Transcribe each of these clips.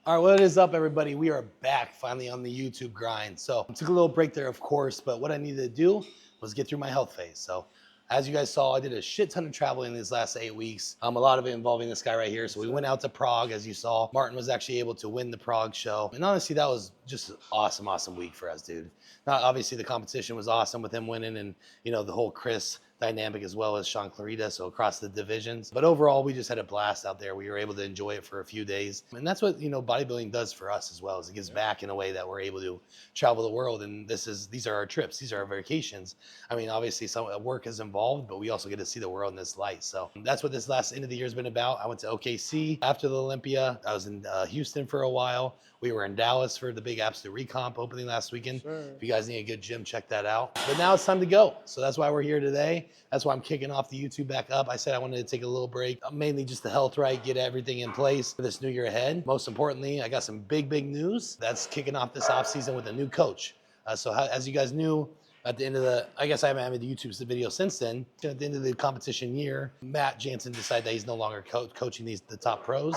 All right, what is up, everybody? We are back finally on the YouTube grind. So I took a little break there, of course, but what I needed to do was get through my health phase. So as you guys saw, I did a shit ton of traveling these last 8 weeks. A lot of it involving this guy right here. So we went out to Prague, as you saw. Martin was actually able to win the Prague show. And honestly, that was just an awesome week for us, dude. Now, obviously, the competition was awesome with him winning and, the whole Chris dynamic as well as Sean Clarita, so across the divisions. But overall, we just had a blast out there. We were able to enjoy it for a few days. And that's what, bodybuilding does for us as well, is it gives back in a way that we're able to travel the world. And these are our trips. These are our vacations. I mean, obviously some work is involved, but we also get to see the world in this light. So that's what this last end of the year has been about. I went to OKC after the Olympia. I was in Houston for a while. We were in Dallas for the big Absolute Recomp opening last weekend. Sure. If you guys need a good gym, check that out. But now it's time to go. So that's why we're here today. That's why I'm kicking off the YouTube back up. I said I wanted to take a little break, mainly just the health right, get everything in place for this new year ahead. Most importantly, I got some big news that's kicking off this off season with a new coach. As you guys knew, at the end of I guess I haven't had a YouTube video since then. At the end of the competition year, Matt Jansen decided that he's no longer coaching the top pros.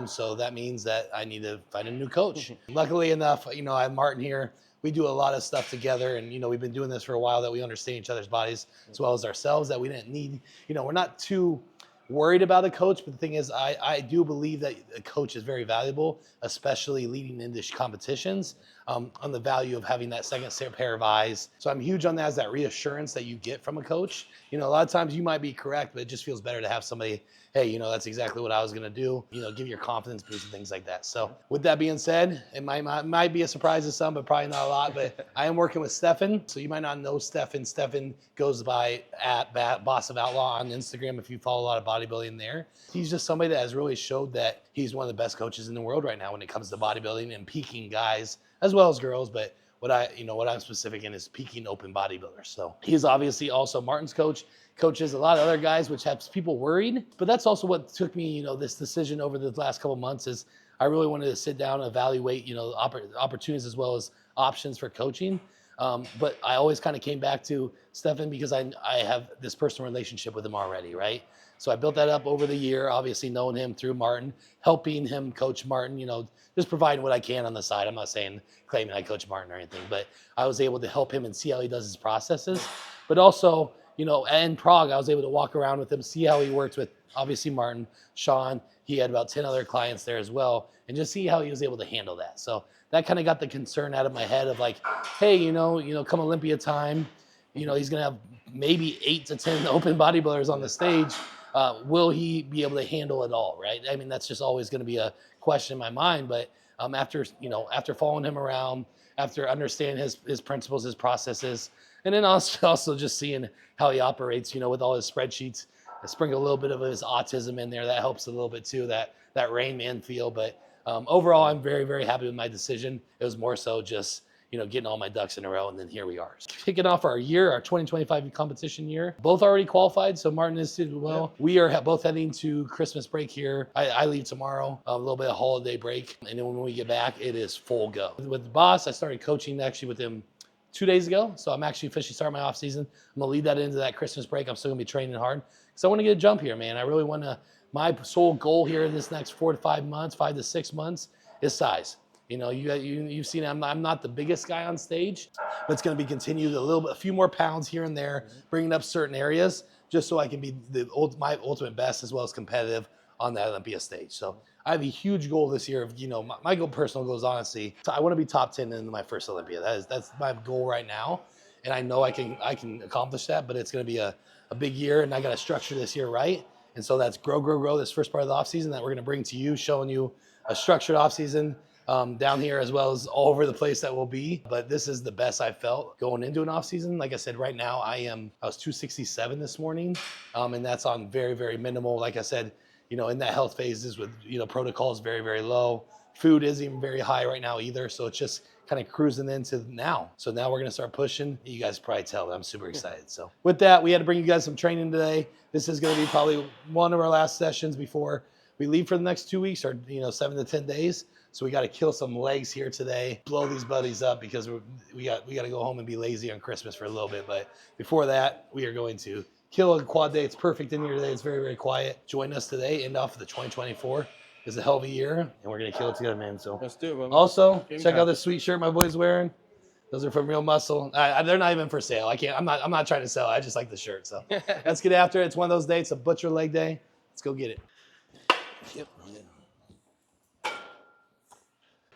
So that means that I need to find a new coach. Luckily enough, I have Martin here. We do a lot of stuff together, and we've been doing this for a while, that we understand each other's bodies as well as ourselves, that we didn't need, we're not too worried about a coach. But the thing is, I do believe that a coach is very valuable, especially leading into competitions, on the value of having that second pair of eyes. So I'm huge on that, as that reassurance that you get from a coach. A lot of times you might be correct, but it just feels better to have somebody, hey, that's exactly what I was gonna do, give your confidence boost and things like that. So with that being said, it might be a surprise to some, but probably not a lot. But I am working with Stefan. So you might not know Stefan. Stefan goes by Boss of Outlaw on Instagram if you follow a lot of bodybuilding there. He's just somebody that has really showed that he's one of the best coaches in the world right now when it comes to bodybuilding and peaking guys as well as girls. But what I'm specific in is peaking open bodybuilders. So he's obviously also Martin's coaches a lot of other guys, which has people worried. But that's also what took me, this decision over the last couple of months, is I really wanted to sit down and evaluate, opportunities as well as options for coaching. But I always kind of came back to Stefan because I have this personal relationship with him already, right? So I built that up over the year, obviously knowing him through Martin, helping him coach Martin, just providing what I can on the side. I'm not claiming I coach Martin or anything, but I was able to help him and see how he does his processes. But also, in Prague, I was able to walk around with him, see how he worked with, obviously, Martin, Sean. He had about 10 other clients there as well, and just see how he was able to handle that. So that kind of got the concern out of my head of like, hey, come Olympia time, he's going to have maybe 8 to 10 open bodybuilders on the stage. Will he be able to handle it all, right? I mean, that's just always going to be a question in my mind. But after following him around, after understanding his principles, his processes, and then also just seeing how he operates, with all his spreadsheets, I sprinkle a little bit of his autism in there. That helps a little bit too, that Rain Man feel. But overall, I'm very happy with my decision. It was more so just, getting all my ducks in a row, and then here we are. Kicking off our 2025 competition year. Both already qualified, so Martin is as well. Yeah. We are both heading to Christmas break here. I leave tomorrow, a little bit of holiday break, and then when we get back, it is full go. With the boss, I started coaching actually with him 2 days ago, so I'm actually officially starting my off season. I'm gonna lead that into that Christmas break. I'm still gonna be training hard, because I want to get a jump here, man. I really want to. My sole goal here in this next 4 to 5 months, 5 to 6 months, is size. You've seen I'm not the biggest guy on stage, but it's going to be continued a few more pounds here and there, bringing up certain areas, just so I can be my ultimate best as well as competitive on that Olympia stage. So I have a huge goal this year of, my personal goal is honestly, I want to be top 10 in my first Olympia. That's my goal right now. And I know I can accomplish that, but it's going to be a big year, and I got to structure this year right. And so that's grow, this first part of the off season that we're going to bring to you, showing you a structured off season. Down here as well as all over the place that will be. But this is the best I've felt going into an off season. Like I said, right now I was 267 this morning, and that's on very minimal. Like I said, in that health phases with, protocols very low. Food isn't even very high right now either. So it's just kind of cruising into now. So now we're going to start pushing. You guys probably tell that I'm super excited. So with that, we had to bring you guys some training today. This is going to be probably one of our last sessions before we leave for the next 2 weeks, or 7 to 10 days. So we got to kill some legs here today, blow these buddies up, because we got to go home and be lazy on Christmas for a little bit. But before that, we are going to kill a quad day. It's perfect in here today. It's very quiet. Join us today, end off of the 2024 It's a hell of a year, and we're gonna kill it together, man. So Let's do it, man. also Game check time. out this sweet shirt my boy's wearing. Those are from Real Muscle. They're not even for sale. I can't. I'm not trying to sell. I just like the shirt. So let's get after it. It's one of those days. A butcher leg day. Let's go get it. Yep.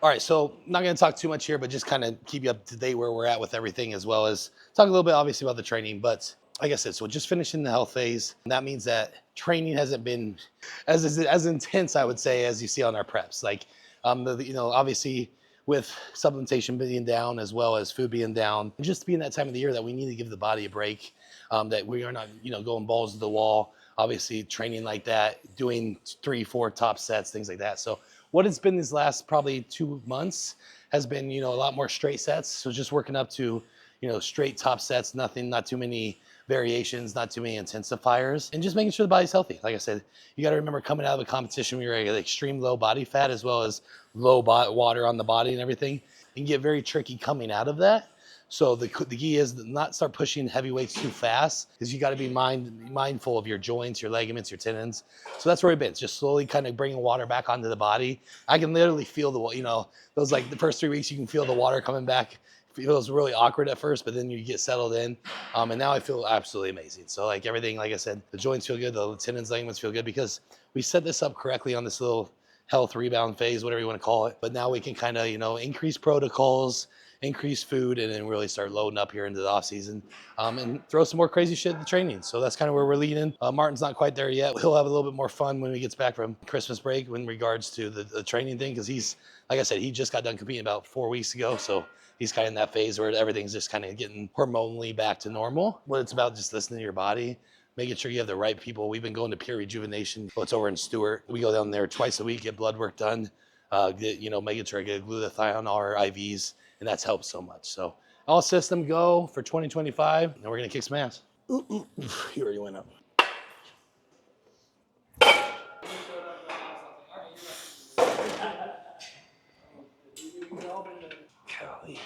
All right, so I'm not going to talk too much here, but just kind of keep you up to date where we're at with everything, as well as talk a little bit, obviously, about the training. But like I said, so just finishing the health phase. And that means that training hasn't been as intense, I would say, as you see on our preps. Like, obviously with supplementation being down as well as food being down, and just being that time of the year that we need to give the body a break, that we are not, going balls to the wall. Obviously, training like that, doing 3-4 top sets, things like that. So what it's been these last probably 2 months has been, a lot more straight sets. So just working up to, straight top sets, not too many variations, not too many intensifiers, and just making sure the body's healthy. Like I said, you got to remember coming out of a competition where you're at extreme low body fat as well as low water on the body and everything. It can get very tricky coming out of that. So the key is to not start pushing heavy weights too fast, because you got to be mindful of your joints, your ligaments, your tendons. So that's where we've been. It's just slowly kind of bringing water back onto the body. I can literally feel those, like the first 3 weeks, you can feel the water coming back. It feels really awkward at first, but then you get settled in. And now I feel absolutely amazing. So like everything, like I said, the joints feel good, the tendons, ligaments feel good, because we set this up correctly on this little health rebound phase, whatever you want to call it. But now we can kind of, increase protocols, increase food, and then really start loading up here into the off season, and throw some more crazy shit in the training. So that's kind of where we're leading. Martin's not quite there yet. He'll have a little bit more fun when he gets back from Christmas break in regards to the training thing, because he's, like I said, he just got done competing about 4 weeks ago. So he's kind of in that phase where everything's just kind of getting hormonally back to normal. What it's about, just listening to your body, making sure you have the right people. We've been going to Peer Rejuvenation. It's over in Stewart. We go down there twice a week, get blood work done, making sure I get glutathione, all our IVs, and that's helped so much. So all system go for 2025, and we're gonna kick some ass. He already went up. Golly.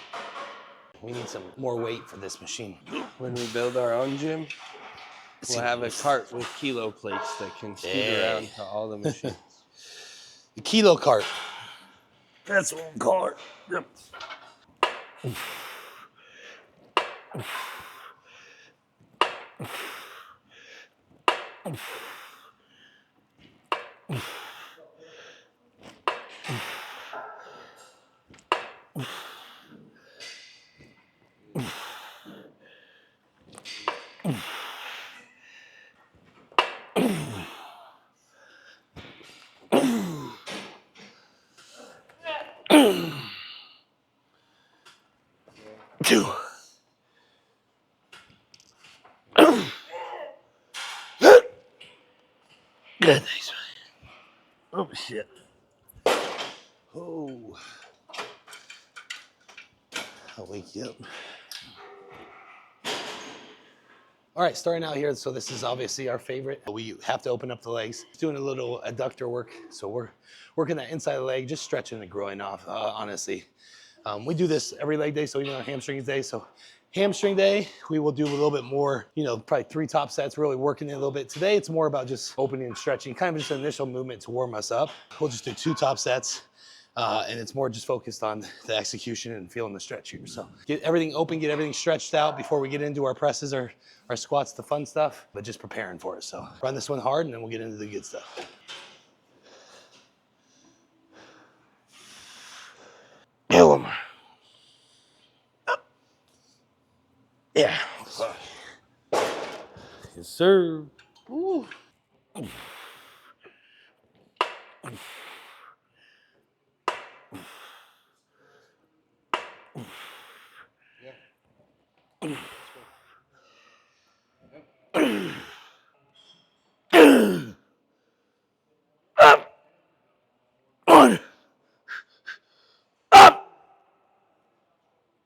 We need some more weight for this machine. When we build our own gym, we'll have a cart with kilo plates that can scoot around to all the machines. The kilo cart. That's what we'll call it. Yep. Two. Good, thanks, man. Oh, shit. Oh. I'll wake you up. All right, starting out here. So this is obviously our favorite. We have to open up the legs. Doing a little adductor work. So we're working that inside of the leg, just stretching the groin off, honestly. We do this every leg day, so even on hamstring day. So hamstring day, we will do a little bit more, probably 3 top sets, really working it a little bit. Today, it's more about just opening and stretching, kind of just an initial movement to warm us up. We'll just do 2 top sets. And it's more just focused on the execution and feeling the stretch here. So get everything open, get everything stretched out before we get into our presses or our squats, the fun stuff, but just preparing for it. So run this one hard, and then we'll get into the good stuff. Kill him. Yeah. Yes, sir. Ooh. Up. One. Up.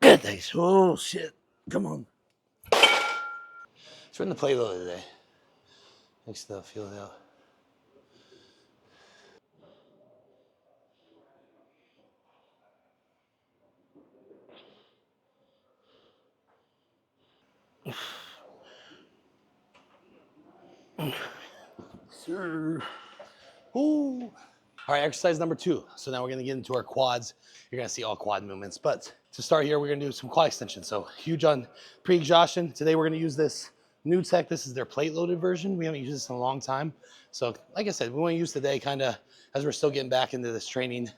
Good, thanks. Oh, shit. Come on. Let's run the playload today. Next stuff, feel it out. Sir. Ooh. All right, exercise number 2. So now we're gonna get into our quads. You're gonna see all quad movements. But to start here, we're gonna do some quad extension. So huge on pre-exhaustion. Today we're gonna use this new tech. This is their plate loaded version. We haven't used this in a long time. So like I said, we wanna use today kind of as we're still getting back into this training.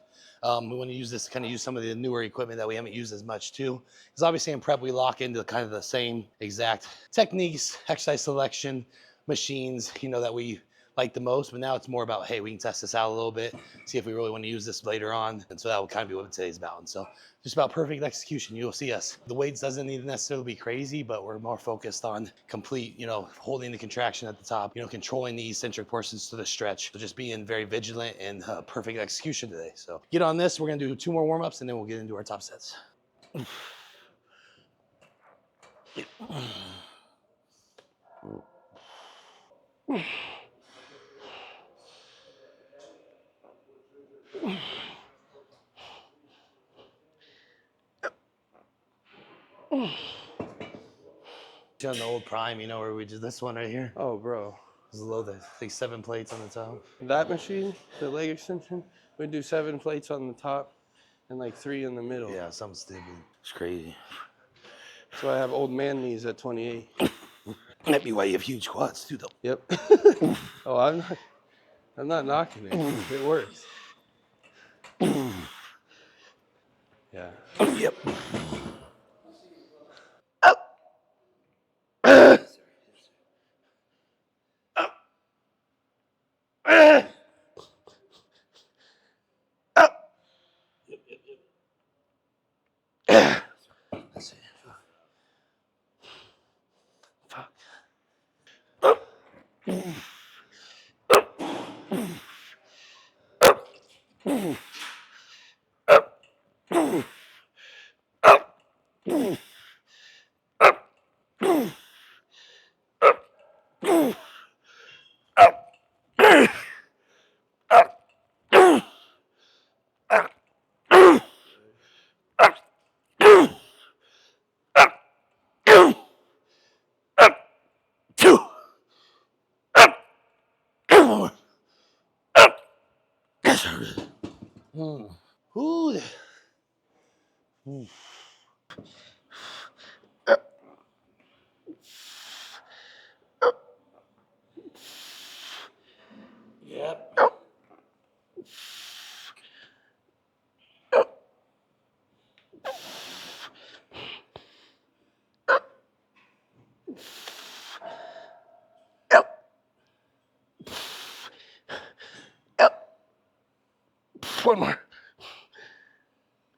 We want to use this to kind of use some of the newer equipment that we haven't used as much too. Because obviously in prep, we lock into kind of the same exact techniques, exercise selection, machines, you know, that we like the most. But now it's more about, hey, we can test this out a little bit, see if we really want to use this later on. And so that will kind of be what today's about. And so just about perfect execution. You'll see us. The weights doesn't need to necessarily be crazy, but we're more focused on complete, you know, holding the contraction at the top, you know, controlling the eccentric portions to the stretch. So just being very vigilant and perfect execution today. So get on this. We're going to do 2 more warm-ups and then we'll get into our top sets. On the old Prime, you know, where we did this one right here. Oh, bro. It was low, like 7 plates on the top. That machine, the leg extension, we do 7 plates on the top and like 3 in the middle. Yeah, something stupid. It's crazy. So I have old man knees at 28. That'd be why you have huge quads too, though. Yep. Oh, I'm not knocking it. It works. Yeah. Yep. That's it. Fuck. Ooh. Yep. One more.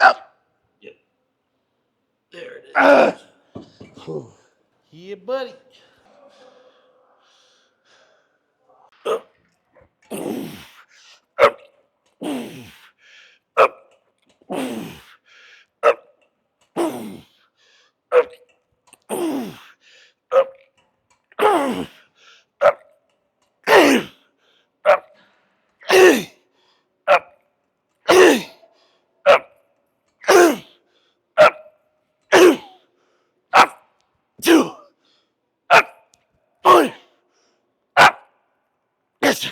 Yep. There it is. Yeah, buddy. Two. One. Yes.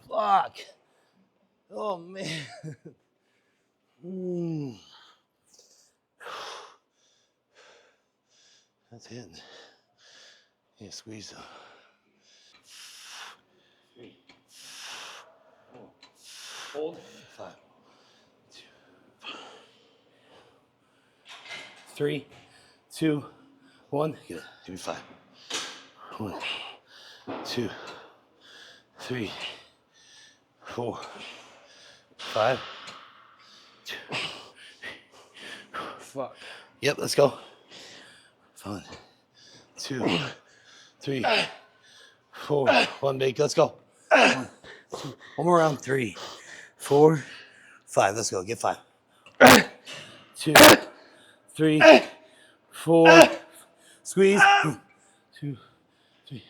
Fuck. Oh man. That's it. Yeah, squeeze them. 3, 4. Hold. 5, 2, 3, 2, 1. Good. Give me 5. 1, 2, 3, 4, 5. 2. Fuck. Yep, let's go. 1, 2, 3, 4. 1 big. Let's go. 1, 2. One more round. 3, 4, 5. Let's go. Get 5. 2, 3, 4. Squeeze. 2, 3.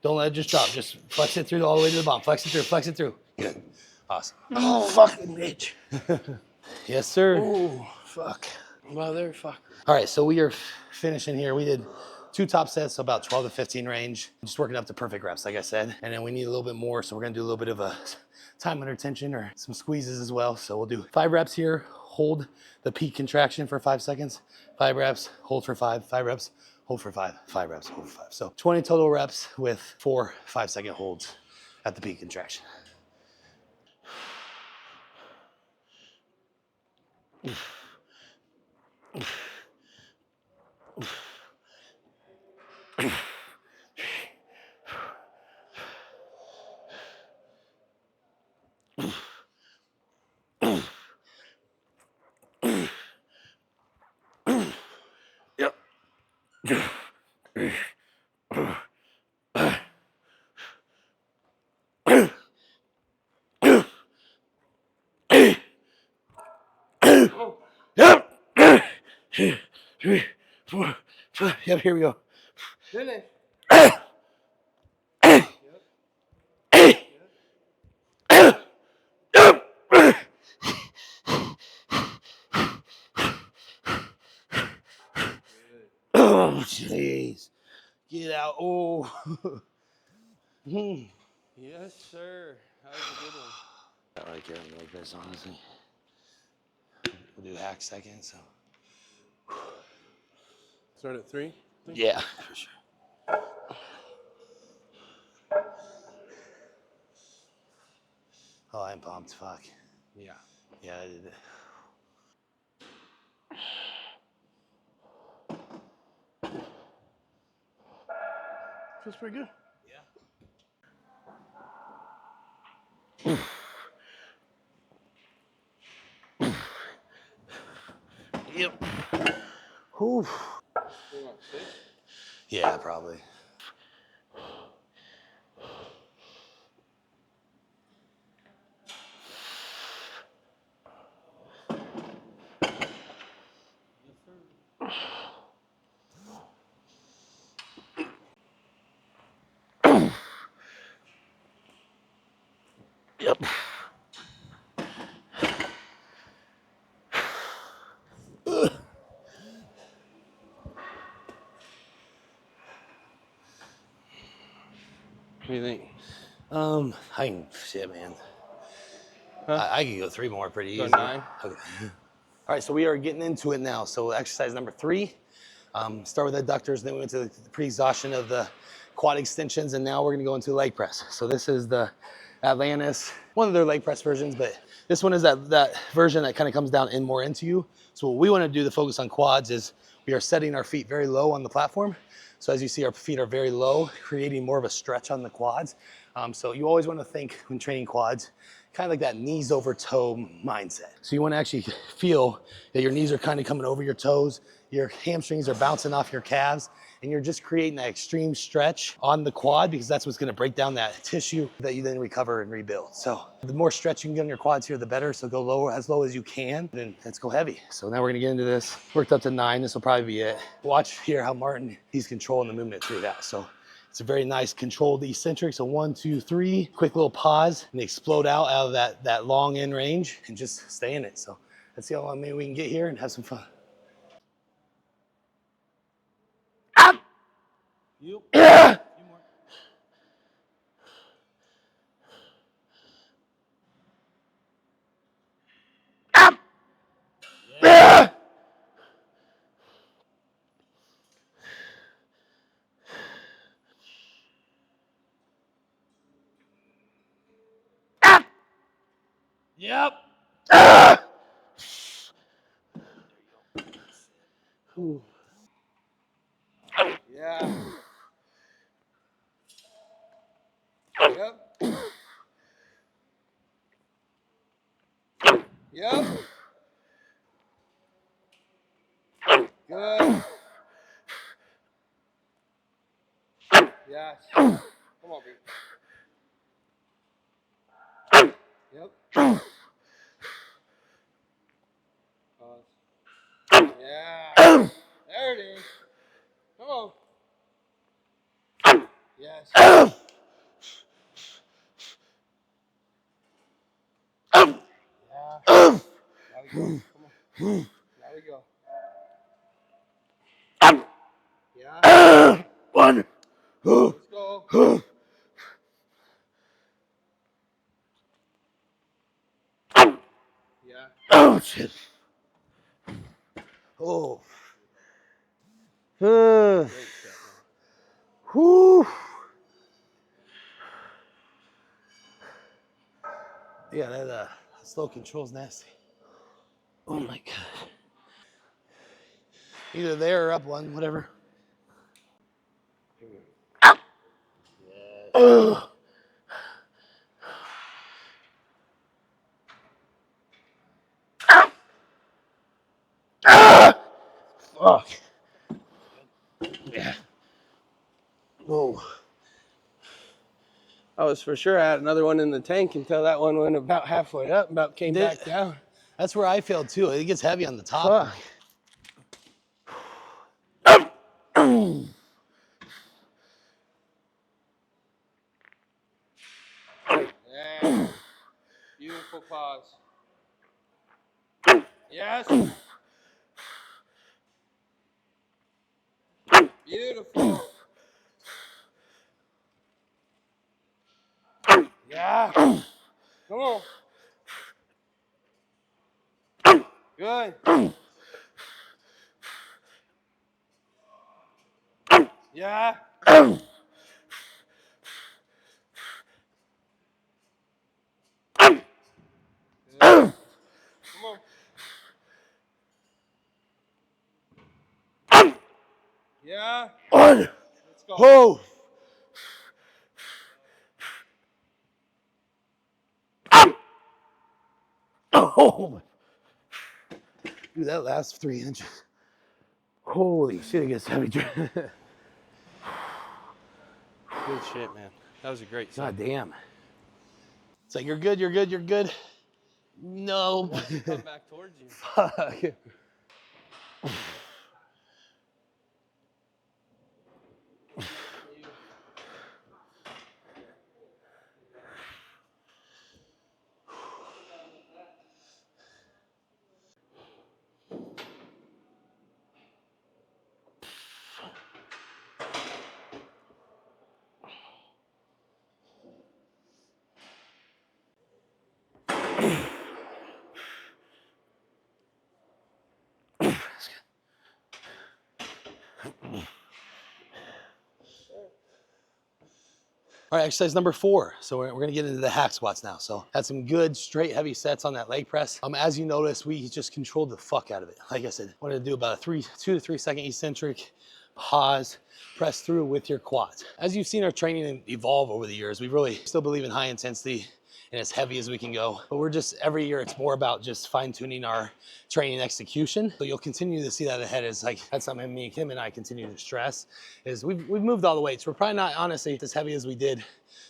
Don't let it just drop. Just flex it through all the way to the bottom. Flex it through. Flex it through. Good. Awesome. Oh, fucking bitch. Yes, sir. Oh, fuck. Motherfucker. All right, so we are finishing here. We did 2 top sets, so about 12 to 15 range. Just working up to perfect reps, like I said. And then we need a little bit more, so we're gonna do a little bit of a time under tension or some squeezes as well. So we'll do 5 reps here, hold the peak contraction for 5 seconds, 5 reps, hold for 5, 5 reps, hold for 5, 5 reps, hold for 5. So 20 total reps with 4 5-second holds at the peak contraction. Yep. Yep. 3, 4, 5. Yep, here we go. Finish. Oh, jeez. Get out. Oh. Yes, sir. That was a good one. I like it like this, honestly. We'll do hack second, so. Start at 3? Yeah, for sure. Oh, I'm pumped. Fuck. Yeah. Yeah, I did it. Feels pretty good. Yep. Whew. You want 6? Yeah, probably. Yep. What do you think? I can, shit, man. Huh? I can go 3 more pretty Go easy. 9? Okay. All right, so we are getting into it now. So exercise number 3, start with adductors, then we went to the pre-exhaustion of the quad extensions, and now we're gonna go into leg press. So this is the Atlantis, one of their leg press versions, but this one is that version that kind of comes down in more into you. So what we wanna do to focus on quads is we are setting our feet very low on the platform. So as you see, our feet are very low, creating more of a stretch on the quads. So you always wanna think when training quads, kind of like that knees over toe mindset. So you want to actually feel that your knees are kind of coming over your toes, your hamstrings are bouncing off your calves, and you're just creating that extreme stretch on the quad because that's what's going to break down that tissue that you then recover and rebuild. So the more stretch you can get on your quads here, the better. So go lower, as low as you can, then let's go heavy. So now we're going to get into this. Worked up to 9. This will probably be it. Watch here how Martin, he's controlling the movement through that. So it's a very nice controlled eccentric. So 1, 2, 3, quick little pause and explode out of that long end range and just stay in it. So let's see how long maybe we can get here and have some fun. Up! You. Yeah! Few more. Up! Yeah. Yeah! Up! Yep. Ah! Ooh. Yeah. Yep. Yep. Good. Yes. Come on, baby. Yep. Pause. Yeah. There it is. Come on. Yes. Yeah. Gotta go. Come on. Gotta go. Yeah. One. Let's go. Yeah. Oh, shit. Oh. Great set, man. Whew. Yeah, that slow control's nasty. Oh my God. Either there or up one, whatever. Yes. Fuck. Yeah. Whoa. I was for sure I had another one in the tank until that one went about halfway up, about came back down. That's where I failed too. It gets heavy on the top. Fuck. Yeah. Beautiful pause. Yes. Beautiful. Yeah. Come on. Good. Yeah. Good. Come on. Yeah. One. Let's go. Oh. Oh. Dude, that last 3 inches. Holy shit, it gets heavy. Good shit, man. That was a great set. God damn. It's like, you're good, you're good, you're good. No. Come back towards you. Fuck. All right, exercise number 4. So we're gonna get into the hack squats now. So had some good straight heavy sets on that leg press. As you notice, we just controlled the fuck out of it. Like I said, wanted to do about a 2 to 3 second eccentric, pause, press through with your quads. As you've seen our training evolve over the years, we really still believe in high intensity and as heavy as we can go. But we're just, every year it's more about just fine tuning our training execution. So you'll continue to see that ahead as like, that's something me, Kim and I continue to stress is we've moved all the weights. We're probably not honestly as heavy as we did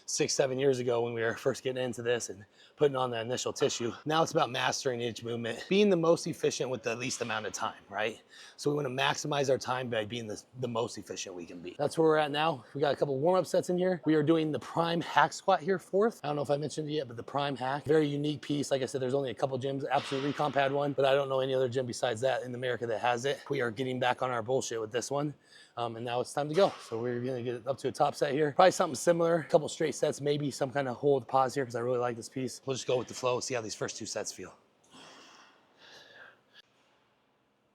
6, 7 years ago when we were first getting into this and putting on the initial tissue. Now it's about mastering each movement, being the most efficient with the least amount of time, right? So we want to maximize our time by being the most efficient we can be. That's where we're at now. We got a couple warm-up sets in here. We are doing the prime hack squat here, 4th. I don't know if I mentioned it yet, but the prime hack, very unique piece. Like I said, there's only a couple gyms. Absolute Recomp had one, but I don't know any other gym besides that in America that has it. We are getting back on our bullshit with this one. And now it's time to go. So we're gonna get up to a top set here. Probably something similar, a couple straight sets, maybe some kind of hold pause here because I really like this piece. We'll just go with the flow, see how these first 2 sets feel.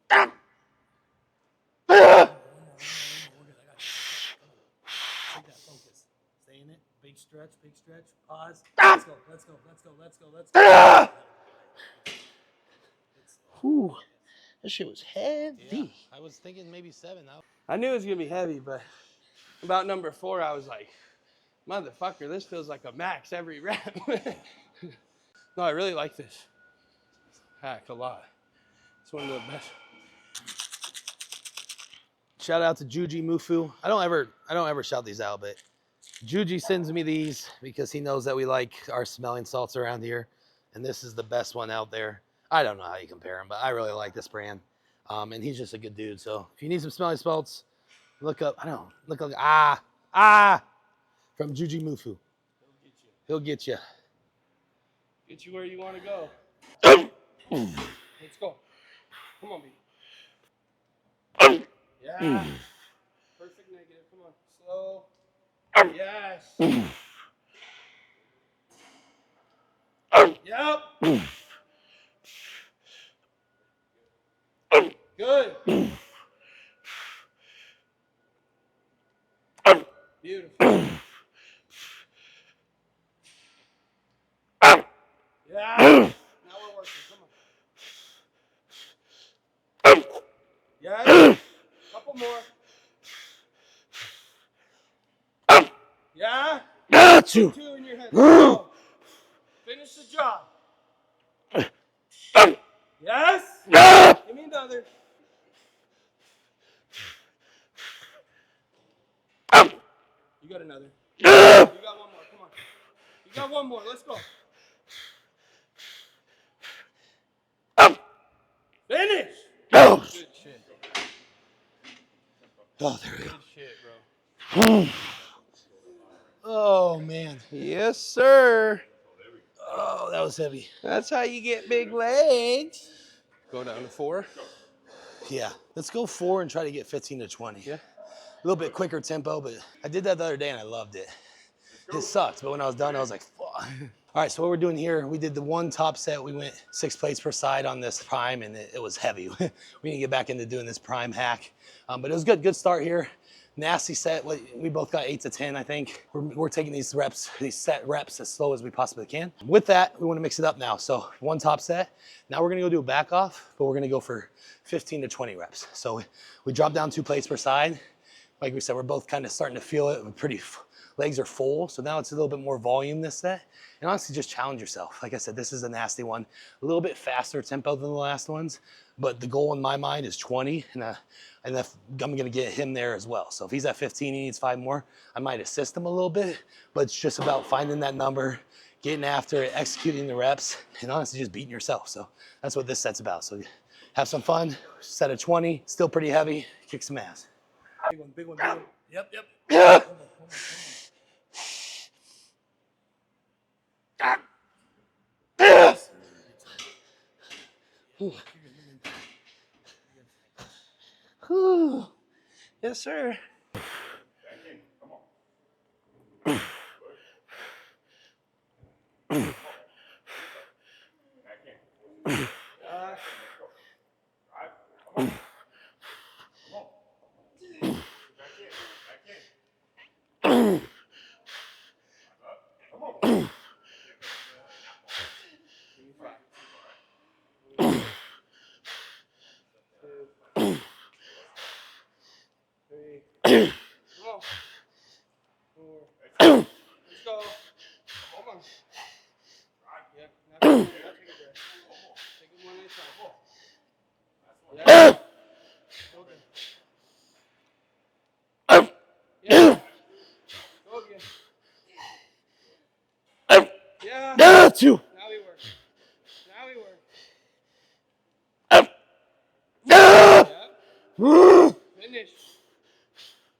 Stay in it. Big stretch, pause. Let's go, let's go, let's go, let's go, let's go. Whew, that shit was heavy. Yeah, I was thinking maybe 7. I knew it was gonna be heavy, but about number 4, I was like, motherfucker, this feels like a max every rep. No, I really like this hack a lot. It's one of the best. Shout out to Juji Mufu. I don't ever shout these out, but Juji sends me these because he knows that we like our smelling salts around here. And this is the best one out there. I don't know how you compare them, but I really like this brand. And he's just a good dude. So if you need some smelling salts, look up, from Juji Mufu. He'll get you. Get you where you want to go. Let's go. Come on, B. Yeah. Slow. Yes. Yep. Good. Beautiful. Yeah. Now we're working. Come on. Yes. Couple more. Yeah. Got you. Two in your head. Go. Finish the job. Yes. Give me another. You got another. You got one more. Come on. You got one more. Let's go. Finish. Oh, Good shit. oh, there we go. Good shit, bro. Oh man. Yes, sir. Oh, that was heavy. That's how you get big legs. Go down to 4. Yeah. Let's go 4 and try to get 15 to 20. Yeah. A little bit quicker tempo, but I did that the other day and I loved it. It sucked, but when I was done, I was like, fuck. All right, so what we're doing here, we did the one top set. We went 6 plates per side on this prime, and it was heavy. We need to get back into doing this prime hack. But it was good start here. Nasty set. We both got 8 to 10, I think. We're taking these set reps as slow as we possibly can. With that, we want to mix it up now. So one top set. Now we're going to go do a back off, but we're going to go for 15 to 20 reps. So we drop down 2 plates per side. Like we said, we're both kind of starting to feel it. Legs are full, so now it's a little bit more volume this set. And honestly, just challenge yourself. Like I said, this is a nasty one. A little bit faster tempo than the last ones, but the goal in my mind is 20, and I'm gonna get him there as well. So if he's at 15, he needs 5 more, I might assist him a little bit, but it's just about finding that number, getting after it, executing the reps, and honestly just beating yourself. So that's what this set's about. So have some fun, set of 20, still pretty heavy, kick some ass. Big one, big one, big one. Yep. Yeah. Yes. Yes, sir. Let's go. Come on. Yeah, now take a breath. Take it one at a time. Yeah. Go again. Yeah. Go again. Yeah. Got you. Now we work. Now we work. Yeah. Finish.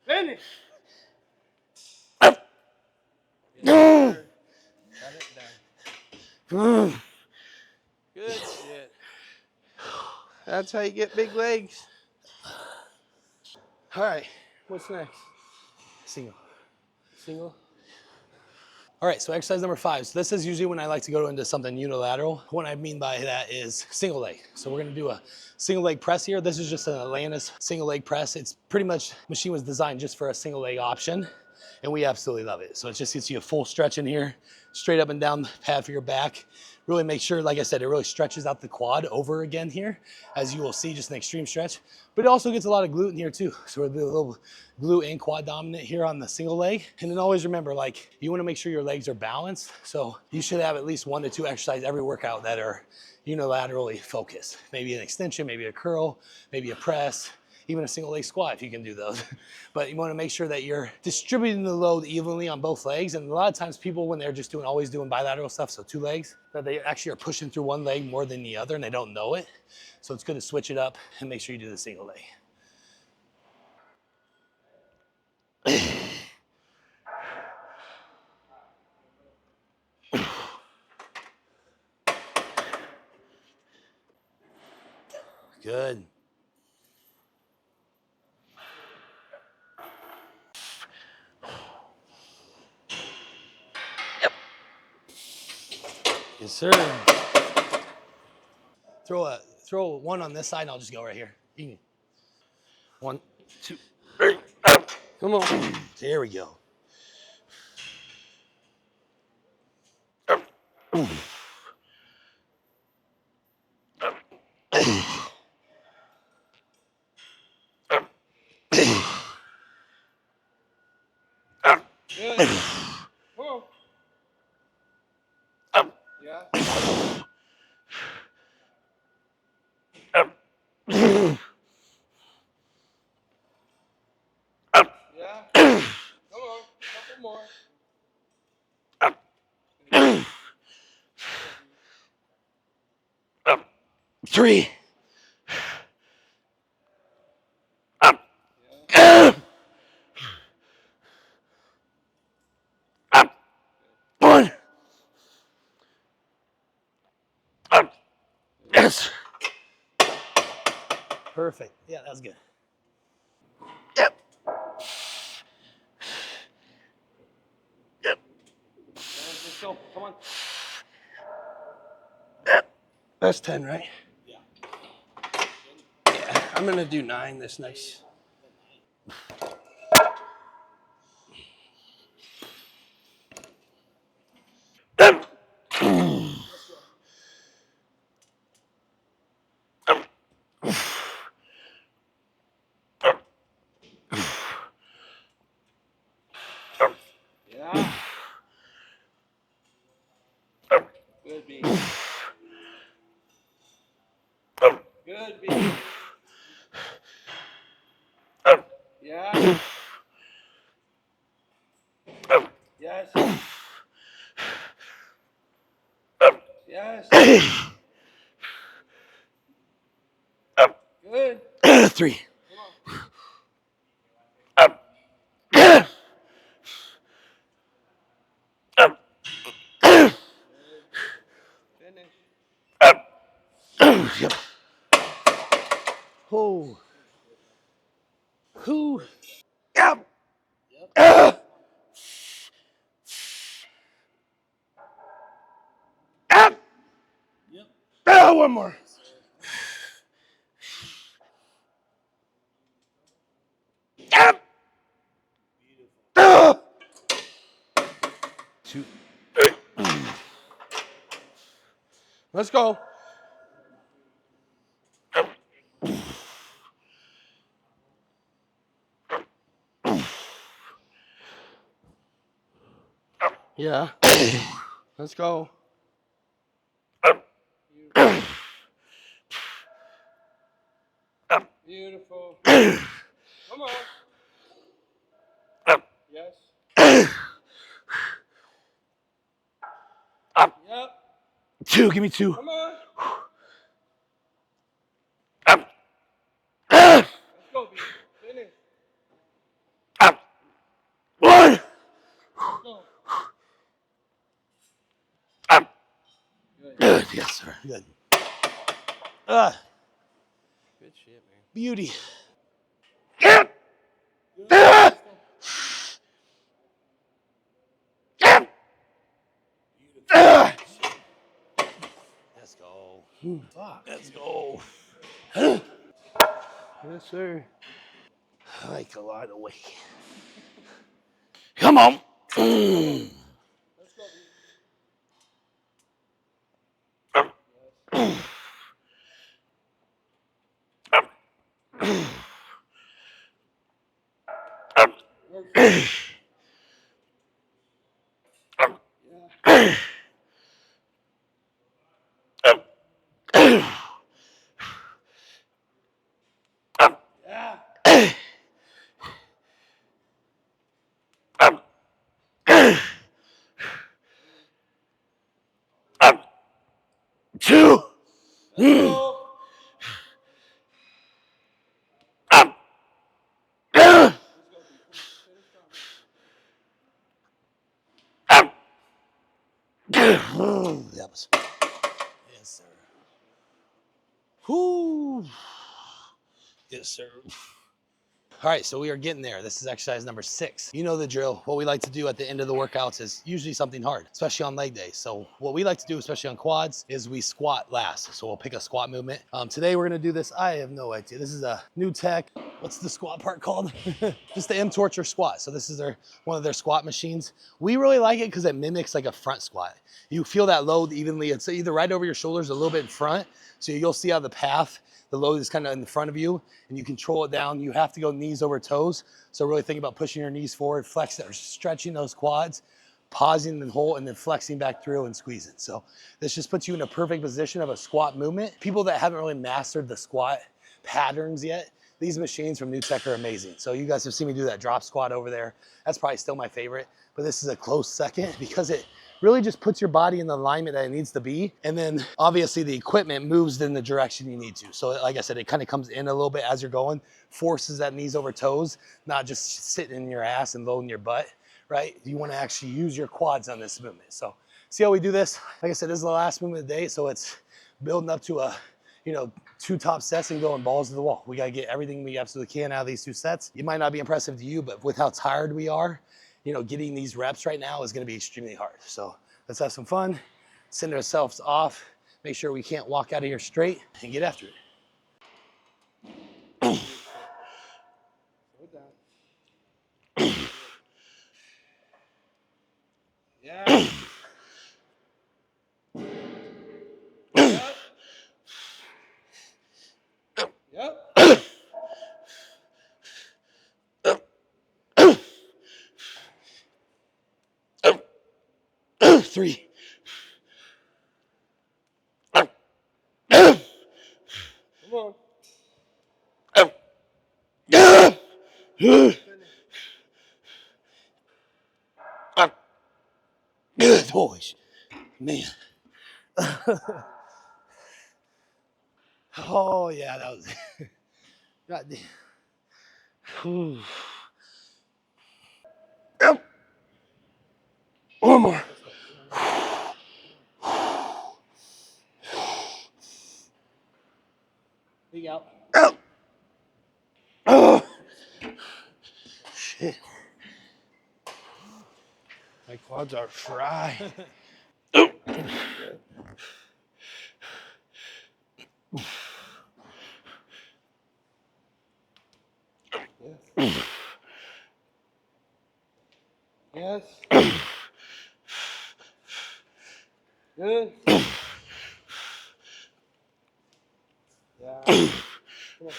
Finish. Yes, sir. Got it down. Good shit. That's how you get big legs. All right. What's next? Single. Single. All right, so exercise number 5. So this is usually when I like to go into something unilateral. What I mean by that is single leg. So we're gonna do a single leg press here. This is just an Atlantis single leg press. It's pretty much, machine was designed just for a single leg option, and we absolutely love it. So it just gets you a full stretch in here, straight up and down the pad for your back. Really make sure, like I said, it really stretches out the quad over again here, as you will see, just an extreme stretch. But it also gets a lot of glute in here too. So we're a little glute and quad dominant here on the single leg. And then always remember, like, you wanna make sure your legs are balanced. So you should have at least 1 to 2 exercises every workout that are unilaterally focused. Maybe an extension, maybe a curl, maybe a press, even a single leg squat if you can do those. But you wanna make sure that you're distributing the load evenly on both legs. And a lot of times people, when they're just always doing bilateral stuff, so 2 legs, that they actually are pushing through one leg more than the other and they don't know it. So it's good to switch it up and make sure you do the single leg. Good. Yes, sir. Throw one on this side, and I'll just go right here. You can, 1, 2, 3. Come on. There we go. Good. Come on. Yeah. Yeah. Come on. Couple more. 3. Yeah. 1. Yes. Perfect. Yeah, that's good. Yep. Yep. Let's go. Come on. Yep. That's 10, right? Yeah. I'm gonna do 9 this next. Yeah. Good B. Good B. Yeah. Yes. Yes. Good. 3. Come Yep. on. Finish. Oh. Who? Yep. Yep. Yep. Yep. One more. Yep. Beautiful. 2. Let's go. Yeah. Let's go. Beautiful. Come on. Yes. Yep. 2. Give me 2. Come on. Yep. Let's go, B. Finish. 1. Let's go. Good. Good. Yes, sir. Good. Good shit, man. Beauty. Yep. Good. Let's go. Yep. Beautiful. Let's go. Fuck. Let's go. Yes, sir. I like a lot of weight. Come on. Let's go, B. Perfect. Yeah. Yeah. 2. Let's go. 2. Let's go, B. Finish strong. That was. Yes, sir. Whoo. Yes, sir. All right, so we are getting there. This is exercise number 6. You know the drill. What we like to do at the end of the workouts is usually something hard, especially on leg day. So what we like to do, especially on quads, is we squat last. So we'll pick a squat movement. Today we're gonna do this. I have no idea. This is a new tech. What's the squat part called? Just the M-Torture squat. So this is one of their squat machines. We really like it because it mimics like a front squat. You feel that load evenly. It's either right over your shoulders, a little bit in front. So you'll see how the path, the load is kind of in front of you and you control it down. You have to go knees over toes. So really think about pushing your knees forward, flexing or stretching those quads, pausing the whole, and then flexing back through and squeezing. So this just puts you in a perfect position of a squat movement. People that haven't really mastered the squat patterns yet, these machines from NewTek are amazing. So you guys have seen me do that drop squat over there. That's probably still my favorite, but this is a close second because it really just puts your body in the alignment that it needs to be. And then obviously the equipment moves in the direction you need to. So like I said, it kind of comes in a little bit as you're going, forces that knees over toes, not just sitting in your ass and loading your butt, right? You want to actually use your quads on this movement. So see how we do this? Like I said, this is the last movement of the day. So it's building up to a, 2 top sets and going balls to the wall. We got to get everything we absolutely can out of these 2 sets. It might not be impressive to you, but with how tired we are, getting these reps right now is going to be extremely hard. So let's have some fun, send ourselves off, make sure we can't walk out of here straight, and get after it. Slow down. Yeah. Yep. 3. Come on. Good boys, man. Oh yeah, that was. God damn. One more. Big out. Oh, shit. My quads are fried. Yes. Good. Yeah. Come on.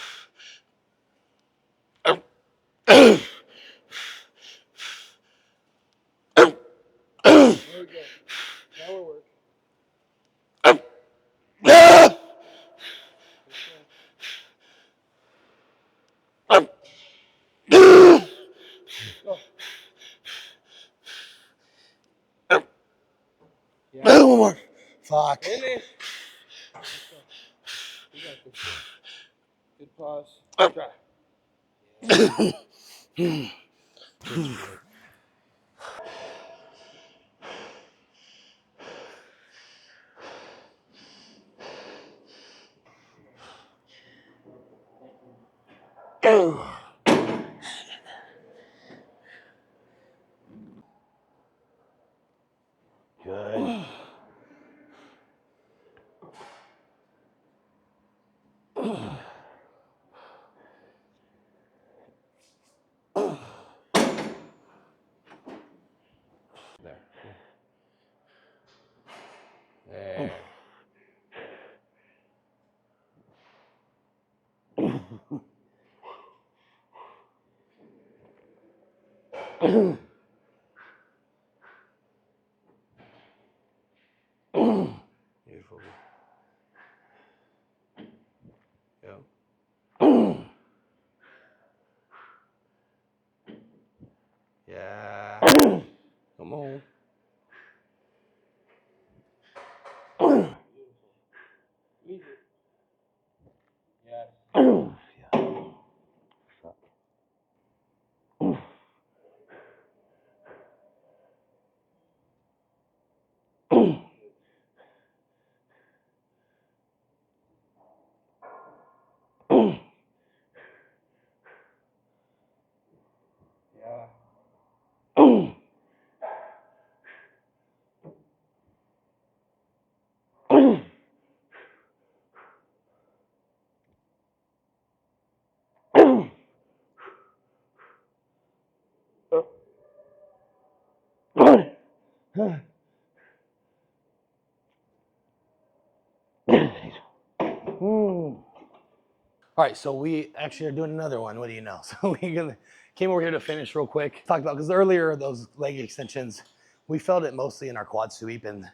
There we go. Now we're working. Go. Yeah. One more. Fuck. Finish. Let's go. You got this. Good pause. Try. Yeah. Good. There. There. Beautiful. Go. Yeah. Come on. Easy. Yes. All right, so we actually are doing another one. What do you know? So came over here to finish real quick. Talked about, because earlier those leg extensions, we felt it mostly in our quad sweep and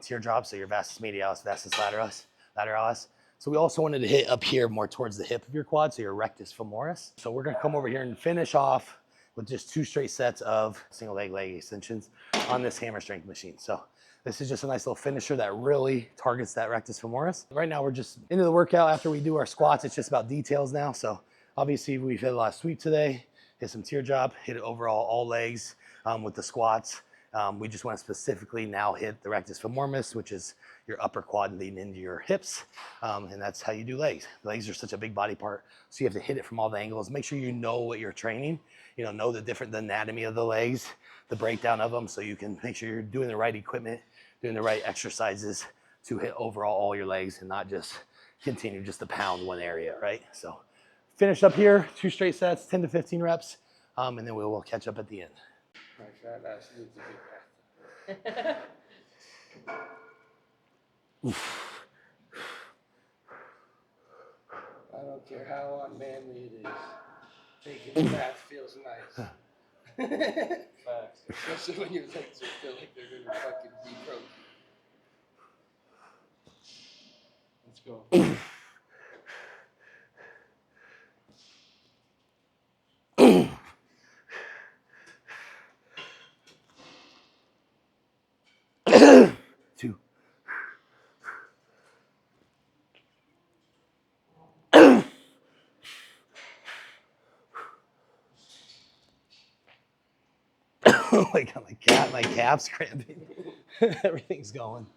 teardrop, so your vastus medialis, vastus lateralis. So we also wanted to hit up here more towards the hip of your quad, so your rectus femoris. So we're gonna come over here and finish off with just 2 straight sets of single leg extensions on this hammer strength machine. So this is just a nice little finisher that really targets that rectus femoris. Right now we're just into the workout. After we do our squats, it's just about details now. So obviously we've hit a lot of sweep today, hit some teardrop, hit it overall all legs with the squats. We just want to specifically now hit the rectus femoris, which is your upper quad leading into your hips. And that's how you do legs. Legs are such a big body part, so you have to hit it from all the angles. Make sure you know what you're training, know the anatomy of the legs, the breakdown of them, so you can make sure you're doing the right equipment, doing the right exercises to hit overall all your legs and not just continue just to pound one area, right? So finish up here, 2 straight sets, 10 to 15 reps, and then we will catch up at the end. My fat ass needs to get back. I don't care how unmanly it is. Taking a bath feels nice. Facts. Especially when your legs feel like they're gonna fucking decroak. Let's go. Two. Like my calves cramping. Everything's going.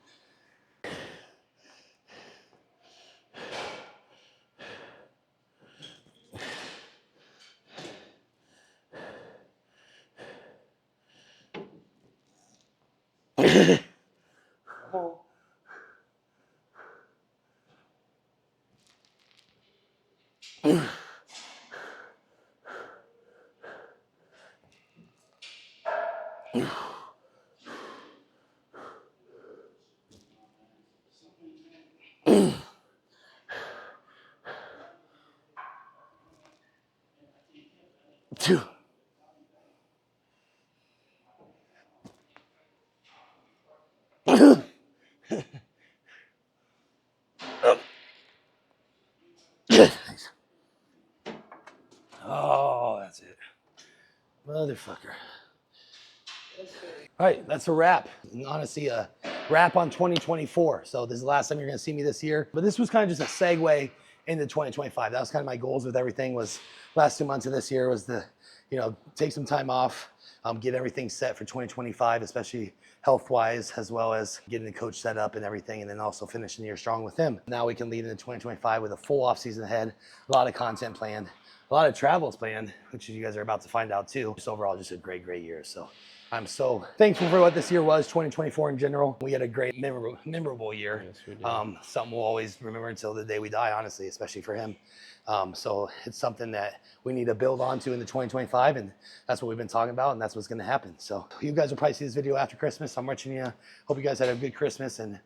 Two. Oh, that's it. Motherfucker. All right, that's a wrap. And honestly, a wrap on 2024. So this is the last time you're gonna see me this year. But this was kind of just a segue into 2025. That was kind of my goals with everything, was last 2 months of this year was to, take some time off, get everything set for 2025, especially health-wise, as well as getting the coach set up and everything, and then also finishing the year strong with him. Now we can lead into 2025 with a full off season ahead, a lot of content planned, a lot of travels planned, which you guys are about to find out too. Just overall, just a great year. So I'm so thankful for what this year was, 2024 in general. We had a great, memorable year. Yes, we did. Something we'll always remember until the day we die, honestly, especially for him. So it's something that we need to build onto in the 2025, and that's what we've been talking about, and that's what's gonna happen. So you guys will probably see this video after Christmas. I'm wishing you, hope you guys had a good Christmas and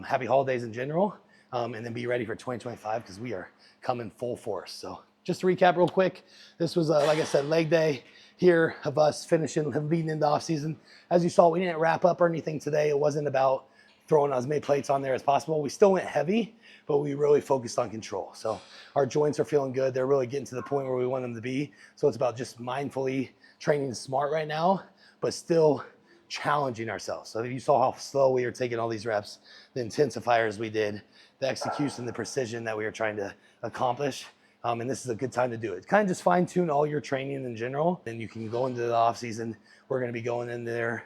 happy holidays in general, and then be ready for 2025 because we are coming full force. So just to recap real quick, this was, like I said, leg day here of us finishing, leading into off season. As you saw, we didn't wrap up or anything today. It wasn't about throwing as many plates on there as possible. We still went heavy, but we really focused on control. So our joints are feeling good. They're really getting to the point where we want them to be. So it's about just mindfully training smart right now, but still challenging ourselves. So you saw how slow we were taking all these reps, the intensifiers we did, the execution, the precision that we were trying to accomplish. And this is a good time to do it. Kind of just fine tune all your training in general. Then you can go into the off season. We're going to be going in there,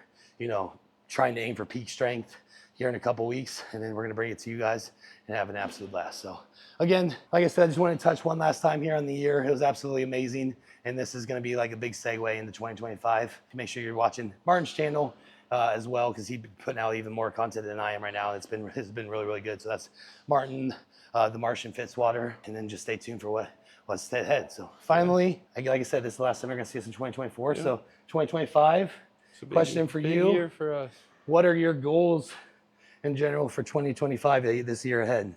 trying to aim for peak strength here in a couple weeks. And then we're going to bring it to you guys and have an absolute blast. So again, like I said, I just want to touch one last time here on the year. It was absolutely amazing. And this is going to be like a big segue into 2025. Make sure you're watching Martin's channel as well, because he's putting out even more content than I am right now. It's been really good. So that's Martin, the Martian Fitzwater, and then just stay tuned for what's ahead. So finally, like I said, this is the last time you're going to see us in 2024. Yeah. So 2025, question for big you. Year for us. what are your goals in general for 2025 this year ahead?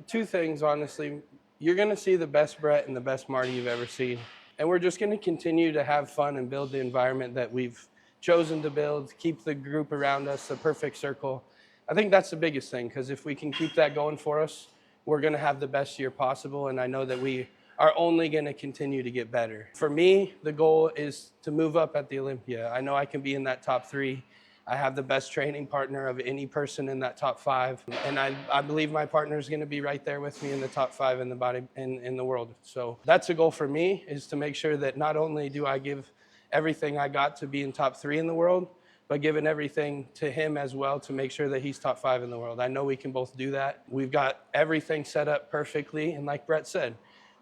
Two things, honestly. You're going to see the best Brett and the best Marty you've ever seen. And we're just going to continue to have fun and build the environment that we've chosen to build, keep the group around us, the perfect circle. I think that's the biggest thing, because if we can keep that going for us, we're going to have the best year possible. And I know that we are only going to continue to get better. For me, the goal is to move up at the Olympia. I know I can be in that top 3. I have the best training partner of any person in that top 5. And I believe my partner is going to be right there with me in the top 5 in the body in the world. So that's a goal for me, is to make sure that not only do I give everything I got to be in top 3 in the world, but giving everything to him as well to make sure that he's top 5 in the world. I know we can both do that. We've got everything set up perfectly. And like Brett said,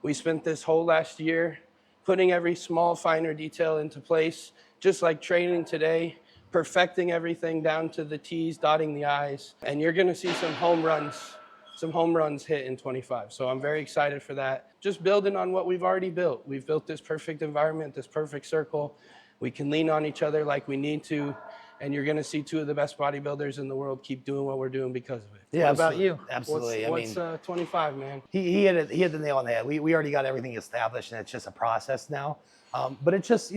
we spent this whole last year putting every small, finer detail into place, just like training today, perfecting everything down to the T's, dotting the I's. And you're going to see some home runs hit in 25. So I'm very excited for that. Just building on what we've already built. We've built this perfect environment, this perfect circle. We can lean on each other like we need to. And you're going to see 2 of the best bodybuilders in the world keep doing what we're doing because of it. Yeah, What about you? Absolutely. What's 25, man? He hit the nail on the head. We already got everything established, and it's just a process now. But it's just,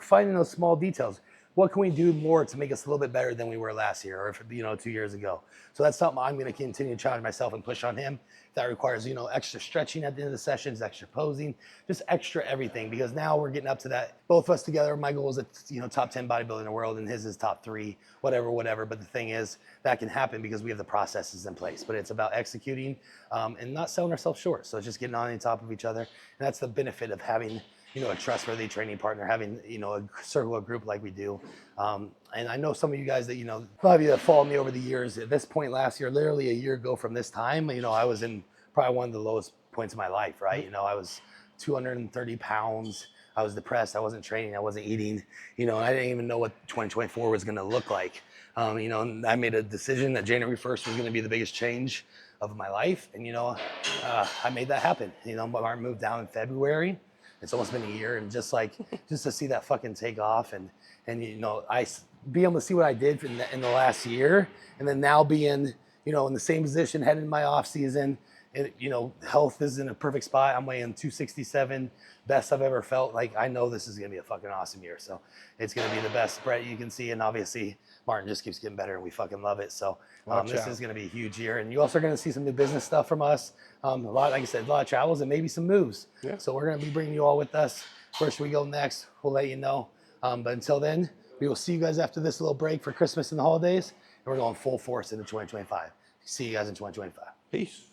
finding those small details. What can we do more to make us a little bit better than we were last year, or 2 years ago? So that's something I'm going to continue to challenge myself and push on him. That requires, extra stretching at the end of the sessions, extra posing, just extra everything, because now we're getting up to that. Both of us together, my goal is at, top 10 bodybuilder in the world, and his is top 3, whatever. But the thing is, that can happen because we have the processes in place. But it's about executing and not selling ourselves short. So it's just getting on top of each other. And that's the benefit of having a trustworthy training partner, having, a circle of group like we do. And I know some of you guys that, a lot of you that followed me over the years, at this point last year, literally a year ago from this time, I was in probably one of the lowest points of my life, right? I was 230 pounds. I was depressed. I wasn't training. I wasn't eating, and I didn't even know what 2024 was going to look like. And I made a decision that January 1st was going to be the biggest change of my life. And, I made that happen. Martin moved down in February. It's almost been a year, and just to see that fucking take off, and I be able to see what I did in the last year, and then now being in the same position, heading in my off season, and health is in a perfect spot. I'm weighing 267, best I've ever felt. Like, I know this is gonna be a fucking awesome year. So it's gonna be the best Brett you can see, and obviously Martin just keeps getting better, and we fucking love it. So this is gonna be a huge year, and you also are gonna see some new business stuff from us. A lot, like I said, a lot of travels and maybe some moves. Yeah. So we're gonna be bringing you all with us. Where should we go next? We'll let you know. But until then, we will see you guys after this little break for Christmas and the holidays, and we're going full force into 2025. See you guys in 2025. Peace.